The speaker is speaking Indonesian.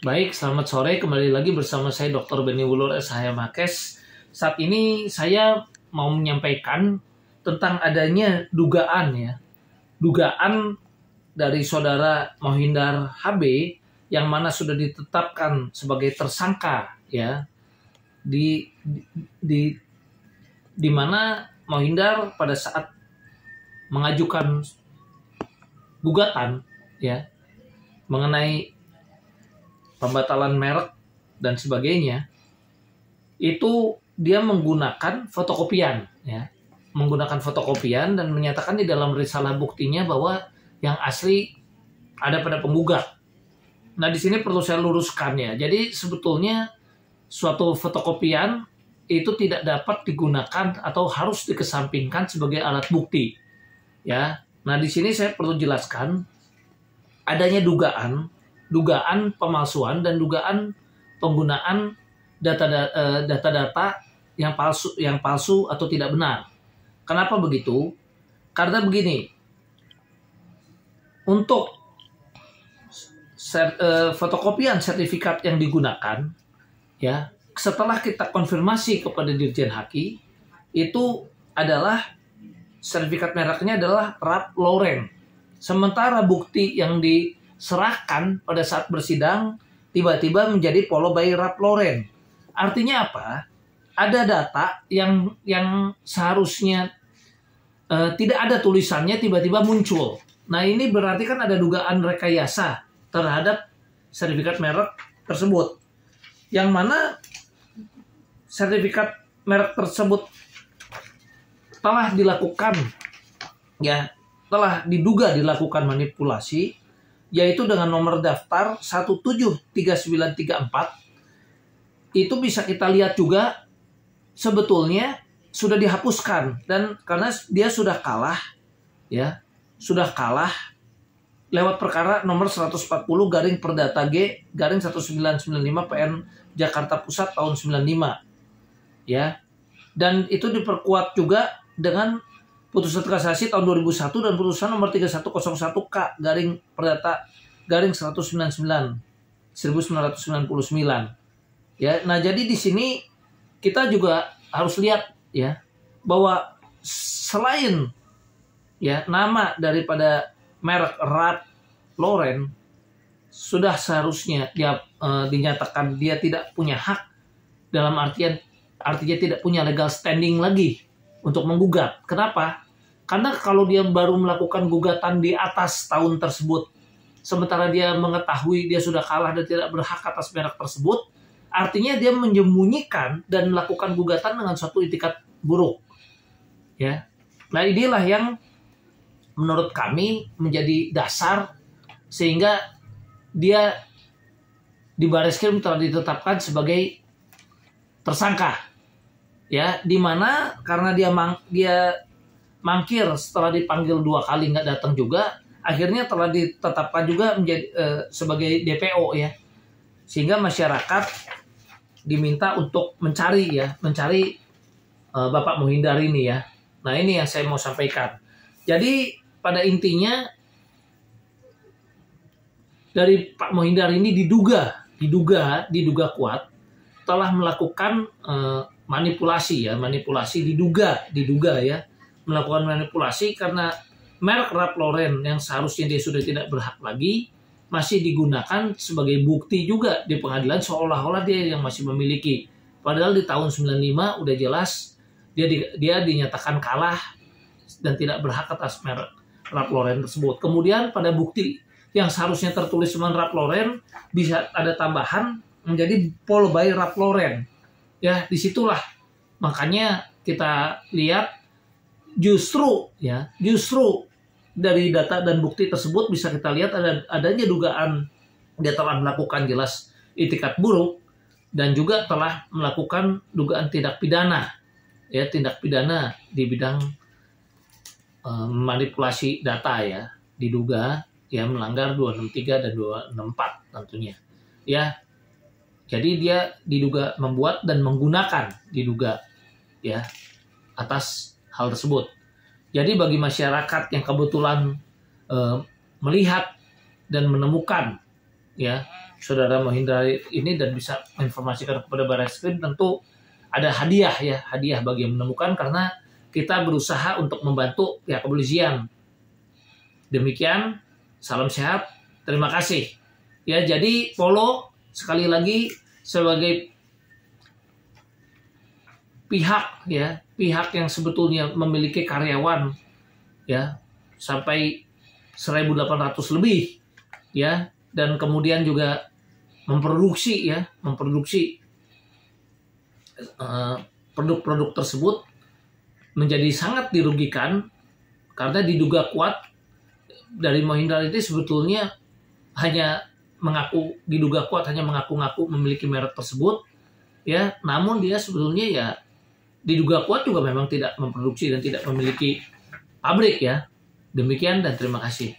Baik, selamat sore. Kembali lagi bersama saya Dr. Beni Wulur SH Makes. Saat ini saya mau menyampaikan tentang adanya dugaan dari saudara Mohindar HB yang mana sudah ditetapkan sebagai tersangka ya di mana Mohindar pada saat mengajukan gugatan ya mengenai pembatalan merek dan sebagainya, itu dia menggunakan fotokopian dan menyatakan di dalam risalah buktinya bahwa yang asli ada pada penggugat. Nah, di sini perlu saya luruskan ya. Jadi sebetulnya suatu fotokopian itu tidak dapat digunakan atau harus dikesampingkan sebagai alat bukti. Ya. Nah, di sini saya perlu jelaskan adanya dugaan pemalsuan dan dugaan penggunaan data-data yang palsu atau tidak benar. Kenapa begitu? Karena begini, untuk fotokopian sertifikat yang digunakan, ya setelah kita konfirmasi kepada Dirjen Haki, itu adalah sertifikat mereknya adalah Ralph Lauren. Sementara bukti yang diserahkan pada saat bersidang tiba-tiba menjadi Polo by Ralph Lauren. Artinya apa? Ada data yang seharusnya tidak ada tulisannya tiba-tiba muncul. Nah, ini berarti kan ada dugaan rekayasa terhadap sertifikat merek tersebut. Yang mana sertifikat merek tersebut telah diduga dilakukan manipulasi, yaitu dengan nomor daftar 173934. Itu bisa kita lihat juga sebetulnya sudah dihapuskan, dan karena dia sudah kalah lewat perkara nomor 140 garing Perdata G garing 1995 PN Jakarta Pusat tahun 95 ya. Dan itu diperkuat juga dengan putusan kasasi tahun 2001 dan putusan nomor 3101K garing Perdata garing 199 1999 ya. Nah, jadi di sini kita juga harus lihat ya bahwa selain ya nama daripada merek Ralph Lauren sudah seharusnya dia dinyatakan dia tidak punya hak, dalam artinya tidak punya legal standing lagi untuk menggugat. Kenapa? Karena kalau dia baru melakukan gugatan di atas tahun tersebut, sementara dia mengetahui dia sudah kalah dan tidak berhak atas merek tersebut, artinya dia menyembunyikan dan melakukan gugatan dengan suatu itikat buruk. Ya. Nah, inilah yang menurut kami menjadi dasar sehingga dia di Bareskrim telah ditetapkan sebagai tersangka. Ya, di mana karena dia mangkir setelah dipanggil 2 kali nggak datang juga, akhirnya telah ditetapkan juga menjadi sebagai DPO ya, sehingga masyarakat diminta untuk mencari Bapak Mohindar ini ya. Nah, ini yang saya mau sampaikan. Jadi pada intinya dari Pak Mohindar ini diduga kuat telah melakukan manipulasi diduga ya, melakukan manipulasi karena merek Ralph Lauren yang seharusnya dia sudah tidak berhak lagi masih digunakan sebagai bukti juga di pengadilan, seolah-olah dia yang masih memiliki, padahal di tahun 95 udah jelas dia dinyatakan kalah dan tidak berhak atas merek Ralph Lauren tersebut. Kemudian pada bukti yang seharusnya tertulis cuma Ralph Lauren bisa ada tambahan menjadi Polo by Ralph Lauren. Ya, disitulah makanya kita lihat justru dari data dan bukti tersebut bisa kita lihat adanya dugaan dia telah melakukan jelas itikat buruk dan juga telah melakukan dugaan tindak pidana di bidang manipulasi data ya, diduga ya melanggar 263 dan 264 tentunya ya. Jadi dia diduga membuat dan menggunakan ya atas hal tersebut. Jadi bagi masyarakat yang kebetulan melihat dan menemukan ya saudara menghindari ini dan bisa menginformasikan kepada Barreskrim, tentu ada hadiah ya, hadiah bagi yang menemukan, karena kita berusaha untuk membantu pihak kepolisian. Demikian, salam sehat, terima kasih. Ya, jadi Polo sekali lagi sebagai pihak ya, pihak yang sebetulnya memiliki karyawan ya sampai 1.800 lebih ya, dan kemudian juga memproduksi produk-produk tersebut, menjadi sangat dirugikan karena diduga kuat dari Mohindar itu sebetulnya hanya mengaku-ngaku memiliki merek tersebut ya, namun dia sebetulnya ya diduga kuat juga memang tidak memproduksi dan tidak memiliki pabrik ya. Demikian dan terima kasih.